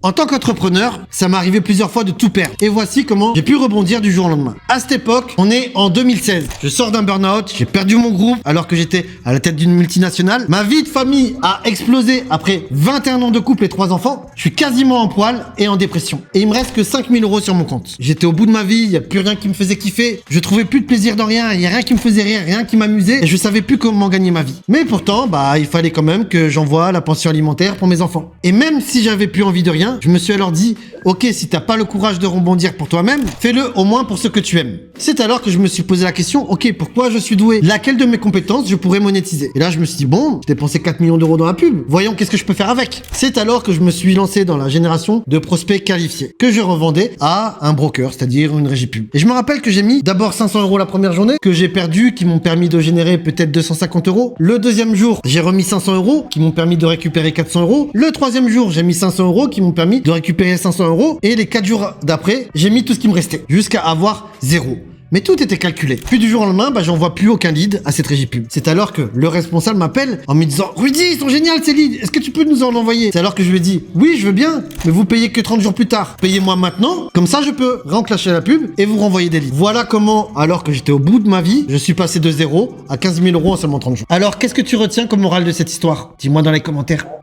En tant qu'entrepreneur, ça m'est arrivé plusieurs fois de tout perdre. Et voici comment j'ai pu rebondir du jour au lendemain. À cette époque, on est en 2016. Je sors d'un burn-out, j'ai perdu mon groupe alors que j'étais à la tête d'une multinationale. Ma vie de famille a explosé après 21 ans de couple et 3 enfants. Je suis quasiment en poil et en dépression. Et il me reste que 5000 € sur mon compte. J'étais au bout de ma vie, il n'y a plus rien qui me faisait kiffer. Je trouvais plus de plaisir dans rien, il n'y a rien qui me faisait rire, rien qui m'amusait. Et je savais plus comment gagner ma vie. Mais pourtant, il fallait quand même que j'envoie la pension alimentaire pour mes enfants. Et même si j'avais plus envie de rien, je me suis alors dit, ok, si t'as pas le courage de rebondir pour toi-même, fais-le au moins pour ce que tu aimes. C'est alors que je me suis posé la question, ok, pourquoi je suis doué? Laquelle de mes compétences je pourrais monétiser? Et là, je me suis dit, bon, j'ai dépensé 4 millions d'euros dans la pub. Voyons qu'est-ce que je peux faire avec. C'est alors que je me suis lancé dans la génération de prospects qualifiés, que je revendais à un broker, c'est-à-dire une régie pub. Et je me rappelle que j'ai mis d'abord 500 € la première journée, que j'ai perdu, qui m'ont permis de générer peut-être 250 €. Le deuxième jour, j'ai remis 500 €, qui m'ont permis de récupérer 400 €. Le troisième jour, j'ai mis 500 €, qui m'ont permis de récupérer 500 €. Et les 4 jours d'après, j'ai mis tout ce qui me restait, jusqu'à avoir 0. Mais tout était calculé. Puis du jour au lendemain, j'envoie plus aucun lead à cette régie pub. C'est alors que le responsable m'appelle en me disant « Rudy, ils sont géniaux ces leads, est-ce que tu peux nous en envoyer ?» C'est alors que je lui ai dit « Oui, je veux bien, mais vous payez que 30 jours plus tard. Payez-moi maintenant, comme ça je peux renclencher la pub et vous renvoyer des leads. » Voilà comment, alors que j'étais au bout de ma vie, je suis passé de 0 à 15 000 € en seulement 30 jours. Alors, qu'est-ce que tu retiens comme morale de cette histoire? Dis-moi dans les commentaires.